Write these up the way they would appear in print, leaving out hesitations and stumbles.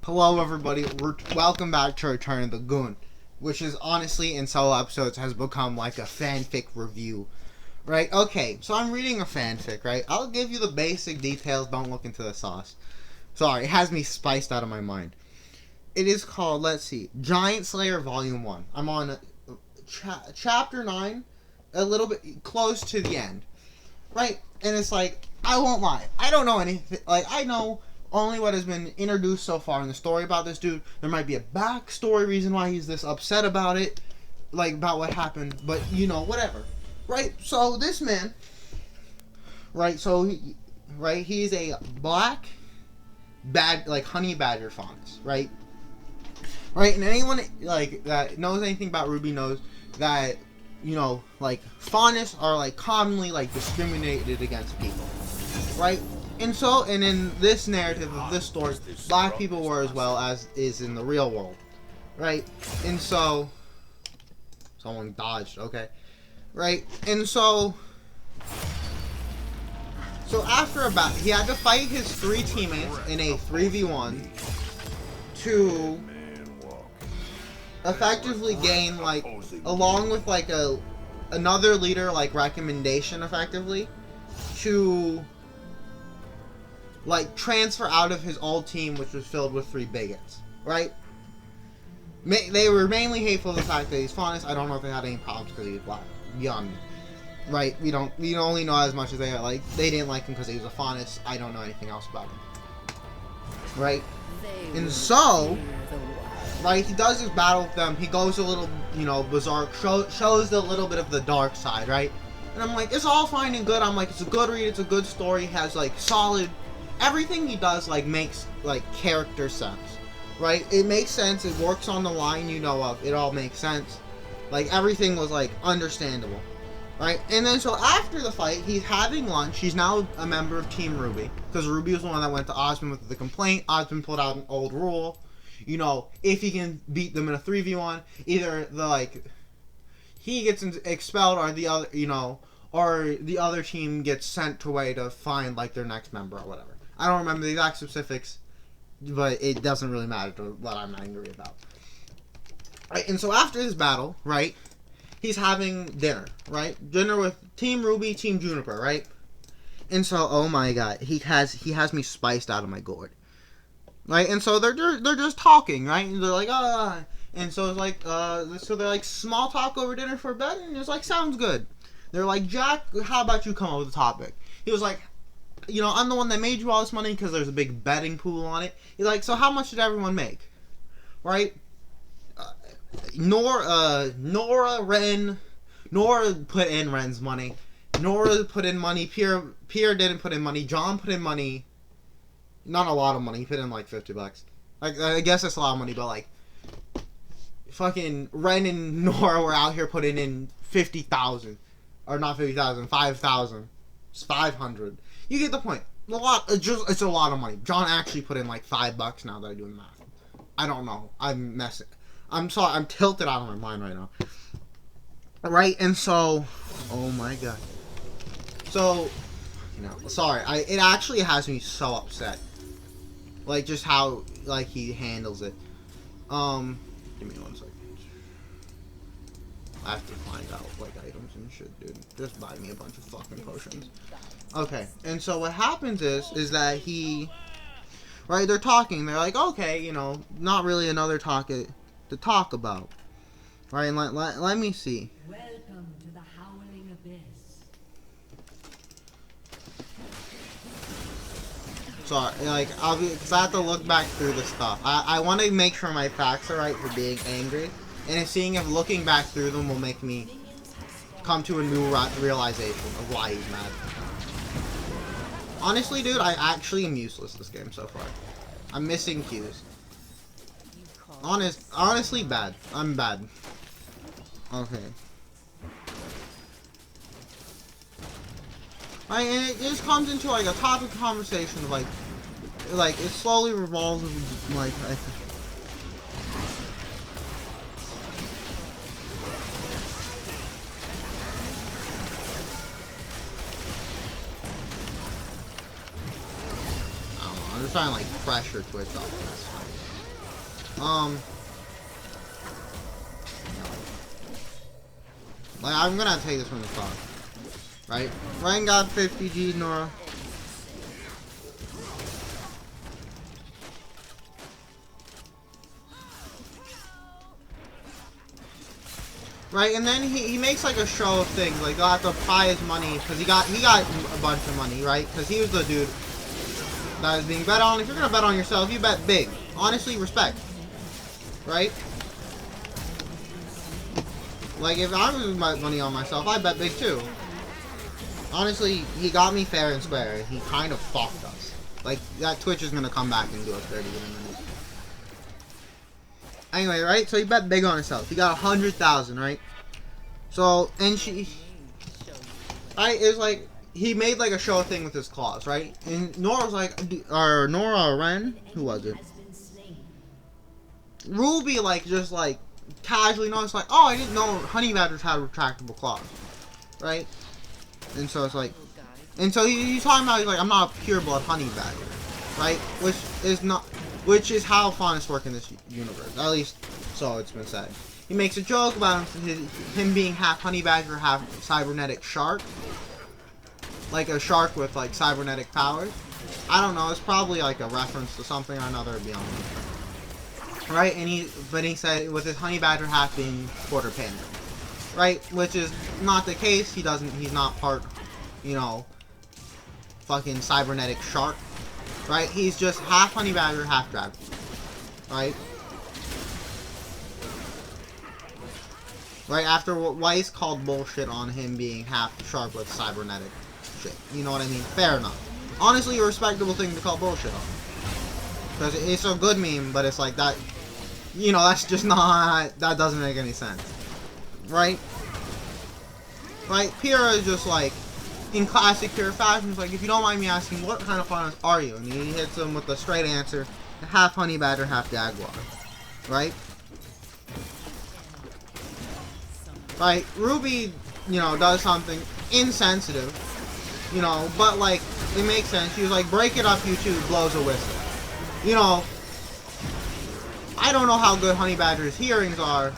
Hello everybody, welcome back to Return of the Goon, which is honestly in solo episodes has become like a fanfic review, right? Okay, so I'm reading a fanfic, right? I'll give you the basic details, don't look into the sauce. Sorry, it has me spiced out of my mind. It is called, let's see, Giant Slayer Volume 1. I'm on Chapter 9, a little bit close to the end, right? And it's like, I won't lie, I don't know anything, like, I know only what has been introduced so far in the story about this dude. There might be a backstory reason why he's this upset about it, like about what happened, but you know, whatever, right? So this man, right? So he's a black like honey badger faunus, right? Right, and anyone like that knows anything about Ruby knows that, you know, like faunus are like commonly like discriminated against people, right? And in this narrative of this story, black people were as well as is in the real world, right? And so, someone dodged, okay, right? And so after a battle, he had to fight his 3 teammates in a 3v1 to effectively gain, like, along with like another leader like recommendation, effectively to like transfer out of his old team, which was filled with 3 bigots, right? They were mainly hateful of the fact that he's faunus. I don't know if they had any problems because he was black. Beyond me, right? We only know as much as they had. Like, they didn't like him because he was a faunus. I don't know anything else about him, right? And so, right, he does his battle with them. He goes a little, you know, bizarre. Shows a little bit of the dark side, right? And I'm like, it's all fine and good. I'm like, it's a good read. It's a good story. It has like solid. Everything he does, like, makes, like, character sense, right? It makes sense. It works on the line you know of. It all makes sense. Like, everything was, like, understandable, right? And then, so after the fight, he's having lunch. He's now a member of Team Ruby, because Ruby was the one that went to Osmond with the complaint. Osmond pulled out an old rule. You know, if he can beat them in a 3v1, either he gets expelled or the other, you know, or the other team gets sent away to find, like, their next member or whatever. I don't remember the exact specifics, but it doesn't really matter to what I'm angry about. Right, and so after this battle, right, he's having dinner, right? Dinner with Team Ruby, Team Juniper, right? And so, oh my god, he has me spiced out of my gourd. Right, and so they're just talking, right? And they're like, and so it's like, so they're like, small talk over dinner for bed, and it's like, sounds good. They're like, Jack, how about you come up with a topic? He was like, you know, I'm the one that made you all this money because there's a big betting pool on it. He's like, so how much did everyone make? Right? Nora put in Ren's money. Nora put in money. Pierre didn't put in money. John put in money. Not a lot of money. He put in like $50. Like, I guess that's a lot of money, but like, fucking Ren and Nora were out here putting in 50,000, or not 50,000, 5,000, 500. You get the point. It's a lot of money. John actually put in like $5 now that I do the math. I don't know. I'm messing. I'm sorry. I'm tilted out of my mind right now. Right, and so, oh my god. So, you know, sorry. It actually has me so upset. Like, just how, like, he handles it. Give me 1 second. I have to find out, like, items and shit, dude. Just buy me a bunch of fucking potions. Okay, and so what happens is that right, they're talking. They're like, okay, you know, not really another topic to talk about. Right, and let me see. Welcome to the Howling Abyss. Sorry, like, because I have to look back through the stuff. I want to make sure my facts are right for being angry, and seeing if looking back through them will make me come to a new realization of why he's mad. Honestly, dude, I actually am useless this game so far. I'm missing cues. Honestly, bad. I'm bad. Okay. Right, and it just comes into like a topic of conversation of like it slowly revolves like I'm just trying to like pressure Twitch off this. Like, I'm gonna take this from the top. Right? Ryan got 50 G's, Nora. Right, and then he makes like a show of things, like they'll have to buy his money, because he got a bunch of money, right? Because he was the dude that was being bet on. If you're gonna bet on yourself, you bet big. Honestly, respect. Right? Like, if I was bet money on myself, I bet big too. Honestly, he got me fair and square. He kind of fucked us. Like, that Twitch is gonna come back and do us dirty in a minute. Anyway, right? So he bet big on himself. He got 100,000, right? So, and right? It was like, he made like a show thing with his claws, right? And Nora was like, or Nora or Ren? Who was it? Ruby, like, just like, casually noticed, like, oh, I didn't know honey badgers had retractable claws. Right? And so it's like, and so he's talking about, he's like, I'm not a pureblood honey badger. Right? Which is how faunists work in this universe. At least, so it's been said. He makes a joke about him being half honey badger, half cybernetic shark. Like a shark with, like, cybernetic powers. I don't know, it's probably, like, a reference to something or another beyond that. Right? And but he said, with his honey badger half being quarter panda. Right? Which is not the case. He's not part, you know, fucking cybernetic shark. Right? He's just half honey badger, half dragon. Right? Right after what Weiss called bullshit on him being half shark with cybernetic shit. You know what I mean? Fair enough. Honestly, a respectable thing to call bullshit on. Because it's a good meme, but it's like that, you know, that's just not, that doesn't make any sense. Right? Right? Pyrrha is just like, in classic Pyrrha fashion, it's like, if you don't mind me asking, what kind of faunus are you? And he hits him with the straight answer, half honey badger, half jaguar. Right? Right? Ruby, you know, does something insensitive, you know, but like, it makes sense. She was like, break it up, you two, blows a whistle. You know, I don't know how good honey badger's hearings are,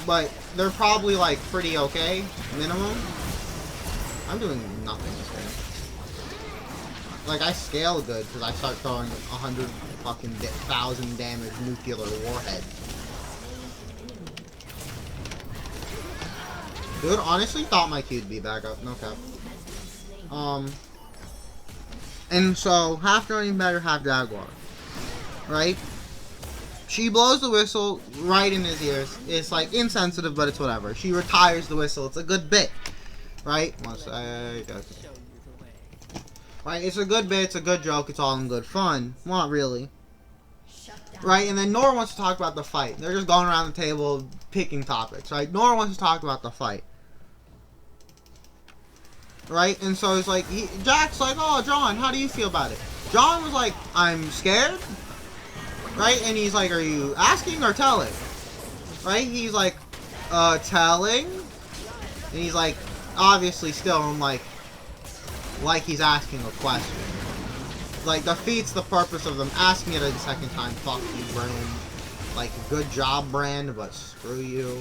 but they're probably like pretty okay, minimum. I'm doing nothing this game. Like, I scale good because I start throwing 100,000 damage nuclear warhead. Dude, honestly thought my Q'd be back up, no cap. And so, half Dragon Badger, half Jaguar. Right? She blows the whistle right in his ears. It's like insensitive, but it's whatever. She retires the whistle. It's a good bit. Right? Right? It's a good bit. It's a good joke. It's all in good fun. Well, not really. Right? And then Nora wants to talk about the fight. They're just going around the table picking topics. Right? Nora wants to talk about the fight. Right? And so it's like, Jack's like, oh, John, how do you feel about it? John was like, I'm scared. Right? And he's like, are you asking or telling? Right? He's like, telling. And he's like, obviously still, I'm like he's asking a question. Like, defeats the purpose of them asking it a second time. Fuck you, Brand. Like, good job, Brand, but screw you.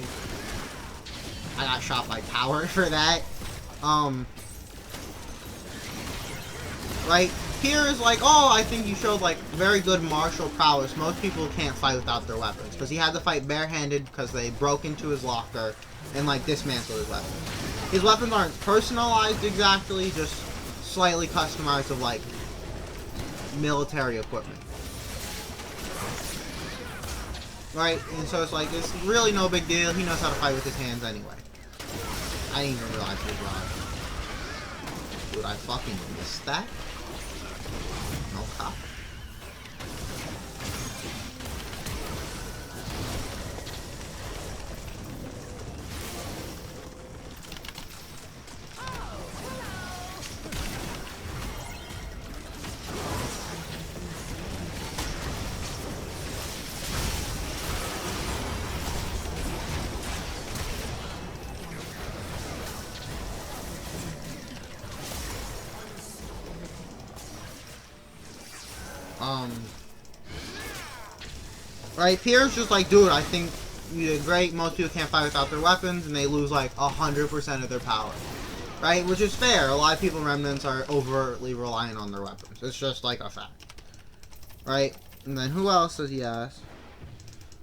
I got shot by power for that. Right? Here is like, oh, I think you showed, like, very good martial prowess. Most people can't fight without their weapons. Because he had to fight barehanded because they broke into his locker and, like, dismantled his weapons. His weapons aren't personalized exactly, just slightly customized of, like, military equipment. Right? And so it's like, it's really no big deal. He knows how to fight with his hands anyway. I didn't even realize he was alive. Dude, I fucking missed that. No cop. Right? Pierre's just like, dude, I think you did great. Most people can't fight without their weapons, and they lose like 100% of their power. Right? Which is fair. A lot of people in Remnants are overtly reliant on their weapons. It's just like a fact. Right? And then who else does he ask?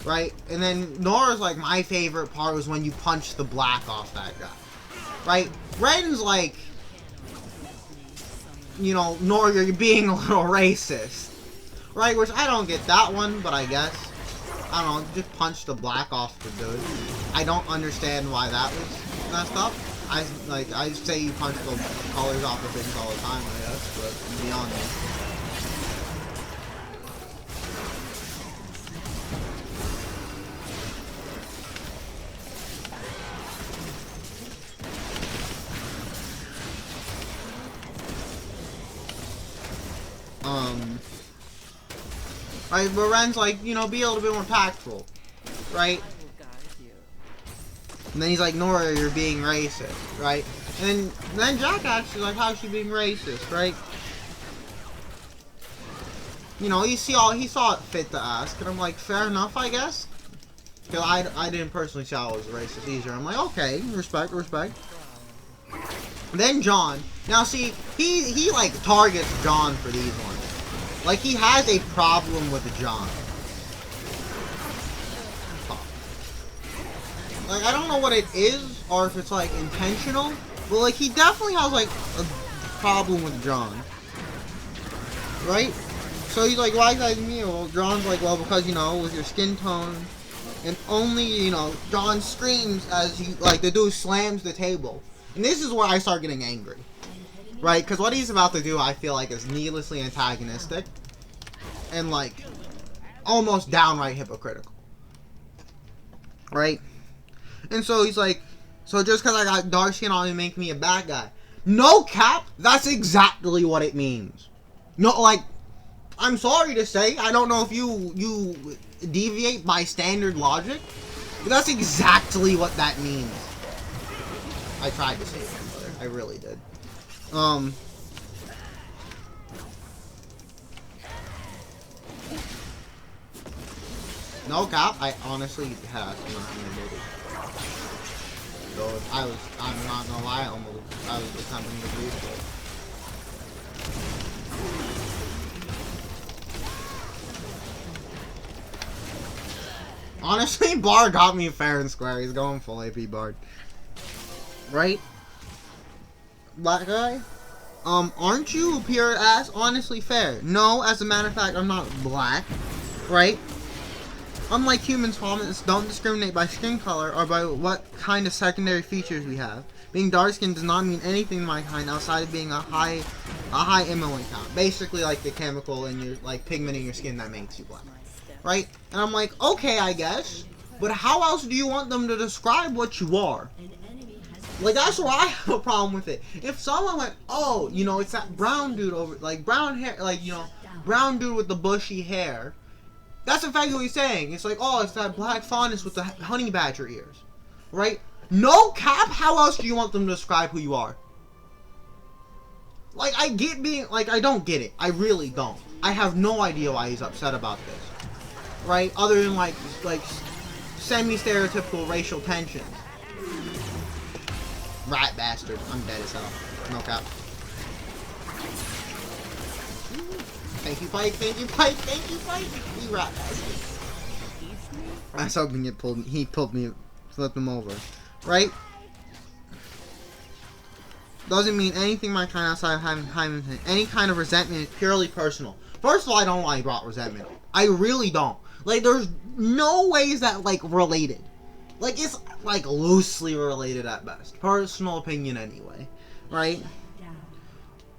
Right? And then Nora's like, my favorite part was when you punch the black off that guy. Right? Ren's like, you know, Nora, you're being a little racist. Right? Which I don't get that one, but I guess. I don't know, just punch the black off the dude. I don't understand why that was messed up. I say you punch the colors off of things all the time, I guess, but beyond me. Right, but Ren's like, you know, be a little bit more tactful, right? And then he's like, Nora, you're being racist, right? And then Jack asks, like, how's she being racist, right? You know, he saw it fit to ask, and I'm like, fair enough, I guess. Because I didn't personally see how it was racist either. I'm like, okay, respect. And then John. Now, see, he like, targets John for these ones. Like, he has a problem with John. Like, I don't know what it is, or if it's, like, intentional. But, like, he definitely has, like, a problem with John. Right? So he's like, why guys me? Well, John's like, well, because, you know, with your skin tone. And only, you know, John screams as he, like, the dude slams the table. And this is where I start getting angry. Right? Because what he's about to do, I feel like, is needlessly antagonistic. And, like, almost downright hypocritical. Right? And so he's like, so just because I got dark skin only make me a bad guy. No cap, that's exactly what it means. No, like, I'm sorry to say, I don't know if you deviate by standard logic, but that's exactly what that means. I tried to say that, but I really did. No cap, I honestly have nothing to do. So I'm not gonna lie, I was attempting to do so. Honestly, Bard got me fair and square. He's going full AP Bard. Right? Black guy? Aren't you, Pierre ass, honestly fair? No, as a matter of fact, I'm not black. Right? Unlike humans, humans don't discriminate by skin color or by what kind of secondary features we have. Being dark skinned does not mean anything to my kind outside of being a high emolent count. Basically like the chemical in your, like, pigment in your skin that makes you black. Right? And I'm like, okay, I guess. But how else do you want them to describe what you are? Like, that's where I have a problem with it. If someone went, oh, you know, it's that brown dude over, like, brown hair, like, you know, brown dude with the bushy hair. That's effectively what he's saying. It's like, oh, it's that black faunus with the honey badger ears. Right? No cap, how else do you want them to describe who you are? Like, I get being, like, I don't get it. I really don't. I have no idea why he's upset about this. Right? Other than, like semi-stereotypical racial tensions. Rat bastard. I'm dead as hell. No cap. Thank you, Pike. Thank you, Pike. Thank you, Pike. You rat bastard. I was hoping he pulled me, flipped him over. Right? Doesn't mean anything my kind outside of having any kind of resentment is purely personal. First of all, I don't know why he brought resentment. I really don't. Like, there's no ways that, like, related. Like, it's, like, loosely related at best. Personal opinion anyway. Right?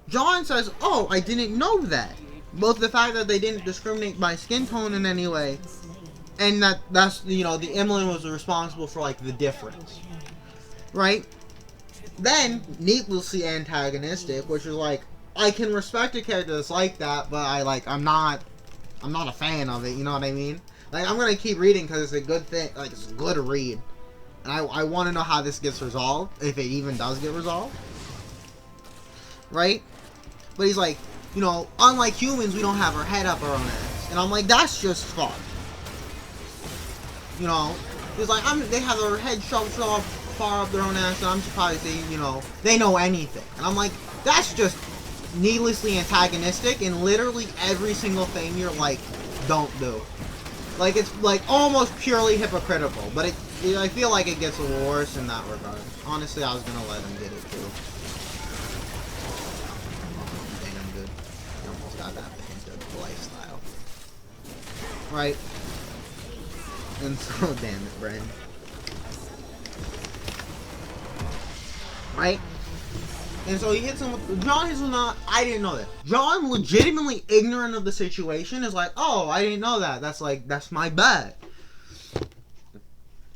John says, oh, I didn't know that. Both the fact that they didn't discriminate by skin tone in any way, and that's, you know, the Emily was responsible for, like, the difference. Right? Then, needlessly antagonistic, which is like, I can respect a character that's like that, but I'm not a fan of it, you know what I mean? Like, I'm gonna keep reading because it's a good thing, like, it's a good read. And I want to know how this gets resolved, if it even does get resolved. Right? But he's like, you know, unlike humans, we don't have our head up our own ass. And I'm like, that's just fucked. You know, he's like, they have their head shoved so far up their own ass, and I'm surprised they know anything. And I'm like, that's just needlessly antagonistic, and literally every single thing you're like, don't do. Like, it's like almost purely hypocritical, but I feel like it gets a little worse in that regard. Honestly, I was gonna let him get it too. Damn good. I almost got that hint of lifestyle. Right? And so, damn it, Bren. Right? And so he hits him with... John is not... I didn't know that. John, legitimately ignorant of the situation, is like, oh, I didn't know that. That's my bad.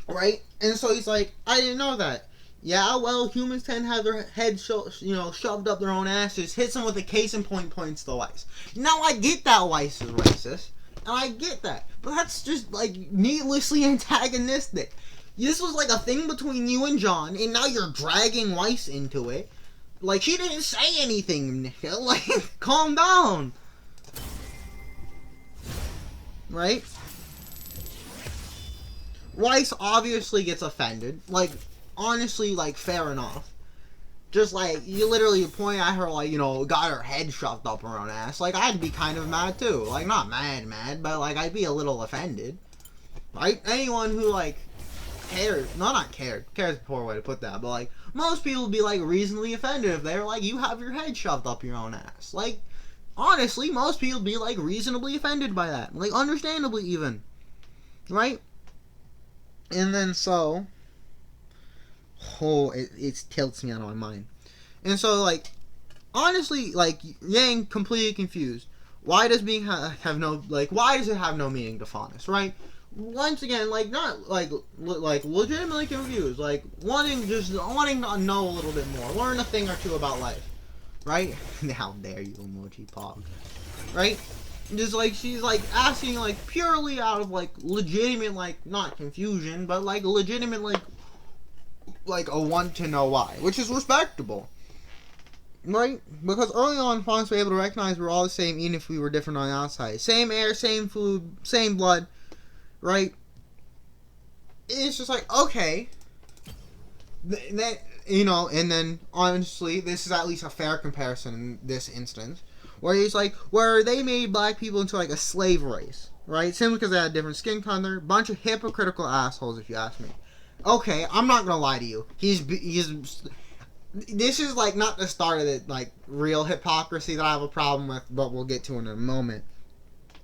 Right? And so he's like, I didn't know that. Yeah, well, humans tend to have their heads shoved up their own asses. Hits him with a case in point, points to Weiss. Now, I get that Weiss is racist. And I get that. But that's just, like, needlessly antagonistic. This was, like, a thing between you and John, and now you're dragging Weiss into it. Like, she didn't say anything, like, calm down. Right? Weiss obviously gets offended. Like, honestly, like, fair enough. Just, like, you literally point at her, like, got her head shoved up her own ass. Like, I'd be kind of mad, too. Like, not mad, but, like, I'd be a little offended. Right? Anyone who, like, cares, not cares is a poor way to put that, but, like, most people would be, like, reasonably offended if they're like, you have your head shoved up your own ass. Like, honestly, most people would be, like, reasonably offended by that. Like, understandably, even. Right? And then, so... Oh, it tilts me out of my mind. And so, like, honestly, like, Yang completely confused. Why does being have no, like, why does it have no meaning to Faunus, right? Once again, like, not, like, legitimately confused. Like, wanting to know a little bit more. Learn a thing or two about life. Right? How dare you, emoji pog. Right? Just, like, she's, like, asking, like, purely out of, like, legitimate, like, not confusion, but, like, legitimate, like a want to know why, which is respectable, right? Because early on, Faunus were able to recognize we're all the same, even if we were different on the outside. Same air, same food, same blood, right? It's just like, okay, that, and then honestly, this is at least a fair comparison in this instance, where it's like where they made black people into like a slave race, right? Simply because they had different skin color, bunch of hypocritical assholes, if you ask me. Okay, I'm not gonna lie to you. He's. This is like not the start of the like real hypocrisy that I have a problem with, but we'll get to in a moment.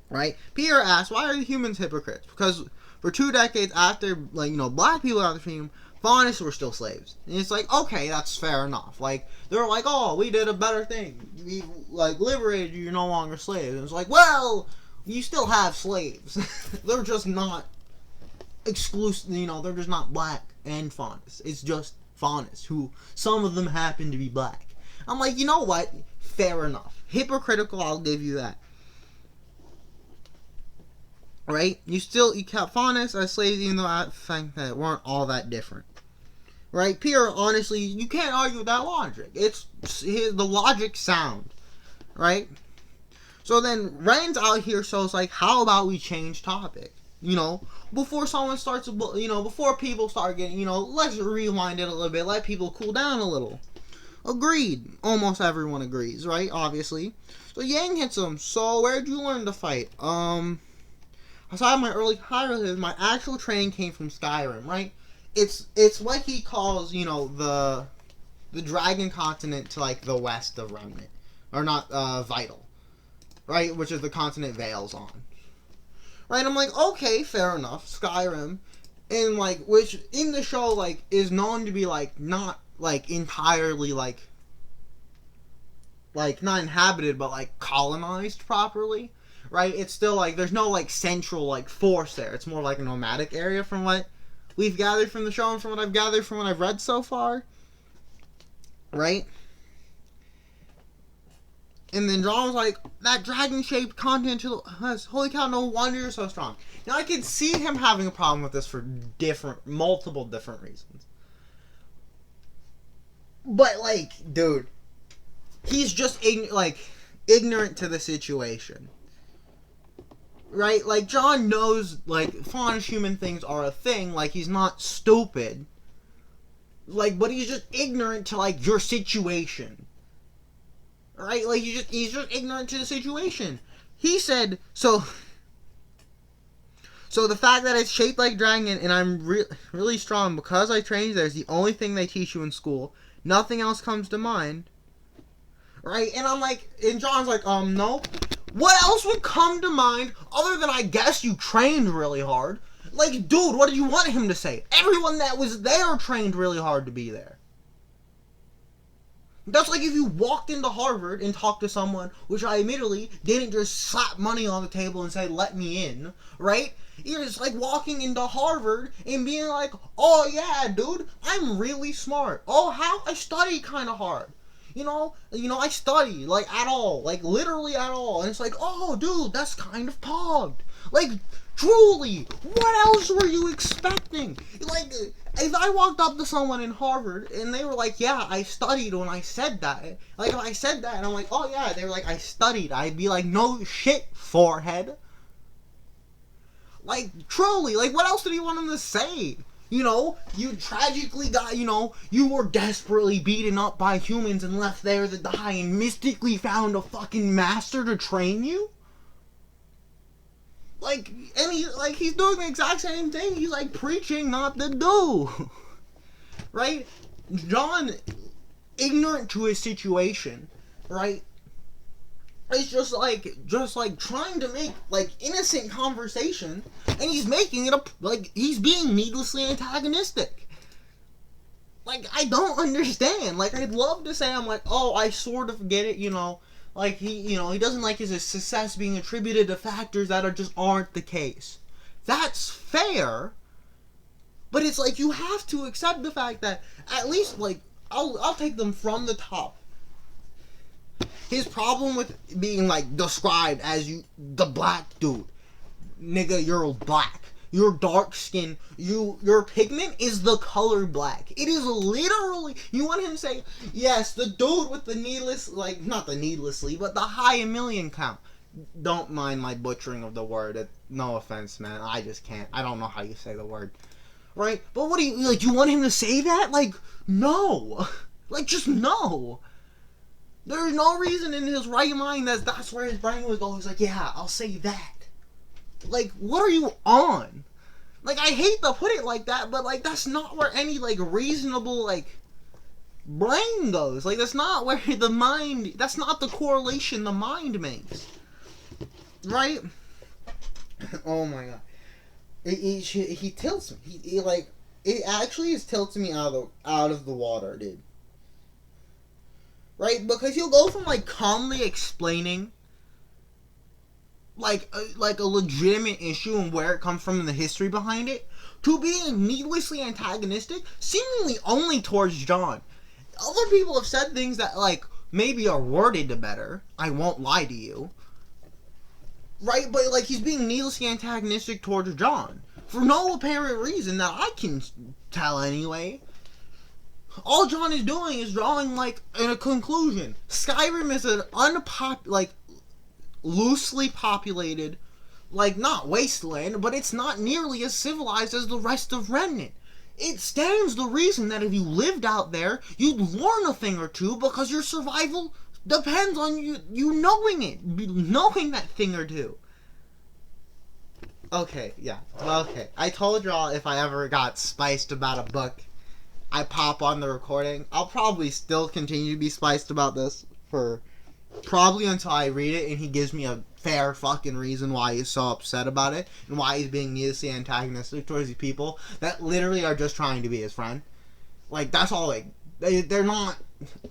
Right? Peter asks, why are humans hypocrites? Because for 2 decades after, like, black people got the freedom, Faunus were still slaves. And it's like, okay, that's fair enough. Like, they're like, oh, we did a better thing. We, like, liberated you, you're no longer slaves. And it's like, well, you still have slaves. They're just not exclusive, they're just not black and Faunus. It's just Faunus, who some of them happen to be black. I'm like, you know what? Fair enough. Hypocritical, I'll give you that. Right? You kept Faunus as slaves, even though I think that weren't all that different. Right? Pierre, honestly, you can't argue with that logic. The logic sound. Right? So then, Ren's out here, so it's like, how about we change topic? Before someone starts, before people start getting, let's rewind it a little bit, let people cool down a little. Agreed. Almost everyone agrees, right? Obviously. So Yang hits him. So where'd you learn to fight? Aside my early childhood, my actual training came from Skyrim, right? It's what he calls, the Dragon Continent to, like, the west of Remnant. Or not, Vital. Right? Which is the continent Vale's on. Right, I'm like, okay, fair enough, Skyrim, and, like, which, in the show, like, is known to be, like, not, like, entirely, like, not inhabited, but, like, colonized properly, right? It's still, like, there's no, like, central, like, force there. It's more like a nomadic area from what we've gathered from the show and from what I've gathered from what I've read so far, right? And then John was like, that dragon-shaped continent, holy cow, no wonder you're so strong. Now, I could see him having a problem with this for multiple different reasons. But, like, dude, he's just, ignorant to the situation. right? Like, John knows, like, faunish human things are a thing. Like, he's not stupid. Like, but he's just ignorant to, like, your situation. Right? Like, he's just ignorant to the situation. He said, so the fact that it's shaped like dragon and I'm really strong because I trained there is the only thing they teach you in school. Nothing else comes to mind. Right? And I'm like, and John's like, no. What else would come to mind other than I guess you trained really hard? Like, dude, what did you want him to say? Everyone that was there trained really hard to be there. That's like if you walked into Harvard and talked to someone, which I admittedly didn't just slap money on the table and say, let me in, right? It's like walking into Harvard and being like, oh yeah, dude, I'm really smart. Oh, how? I study kind of hard. You know, I study, like, at all. Like, literally at all. And it's like, oh, dude, that's kind of pogged. Like, truly, what else were you expecting? Like, if I walked up to someone in Harvard and they were like, yeah, I studied when I said that. Like, if I said that and I'm like, oh yeah, they were like, I studied. I'd be like, no shit, forehead. Like, truly, like, what else did he want him to say? You know, you tragically got, you were desperately beaten up by humans and left there to die and mystically found a fucking master to train you? Like, and he's doing the exact same thing. He's, like, preaching not to do. Right? John, ignorant to his situation, right? It's just like trying to make, like, innocent conversation, and he's making it he's being needlessly antagonistic. Like, I don't understand. Like, I'd love to say I'm like, oh, I sort of get it, like, he doesn't like his success being attributed to factors that just aren't the case. That's fair, but it's like, you have to accept the fact that, at least, like, I'll take them from the top. His problem with being, like, described as the black dude. Nigga, you're black. You're dark skin. Your pigment is the color black. It is literally, you want him to say, yes, the dude with the needless, like, not the needlessly, but the high million count. Don't mind my butchering of the word. No offense, man. I just can't. I don't know how you say the word. Right? But what do you want him to say that? Like, no. Like, just no. There's no reason in his right mind that's where his brain would go. He's like, yeah, I'll say that. Like, what are you on? Like, I hate to put it like that, but, like, that's not where any, like, reasonable, like, brain goes. Like, that's not where the mind, that's not the correlation the mind makes. Right? Oh my god. He tilts me. He like, it actually is tilting me out of the water, dude. Right? Because he'll go from, like, calmly explaining, like a legitimate issue and where it comes from and the history behind it, to being needlessly antagonistic, seemingly only towards John. Other people have said things that, like, maybe are worded better. I won't lie to you. Right? But, like, he's being needlessly antagonistic towards John. For no apparent reason that I can tell anyway. All John is doing is drawing, like, in a conclusion. Skyrim is an loosely populated, like, not wasteland, but it's not nearly as civilized as the rest of Remnant. It stands to reason that if you lived out there, you'd learn a thing or two because your survival depends on you knowing it, knowing that thing or two. Okay, yeah. Okay. I told y'all if I ever got spiced about a book, I pop on the recording. I'll probably still continue to be spiced about this for probably until I read it and he gives me a fair fucking reason why he's so upset about it and why he's being needlessly antagonistic towards these people that literally are just trying to be his friend. Like, that's all. Like, they're not,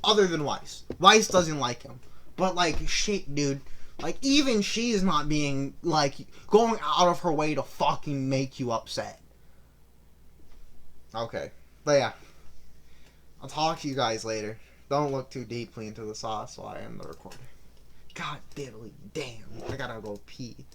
other than Weiss. Weiss doesn't like him. But, like, shit, dude. Like, even she's not being, like, going out of her way to fucking make you upset. Okay. But yeah. I'll talk to you guys later. Don't look too deeply into the sauce while I end the recording. God diddly damn. I gotta go pee.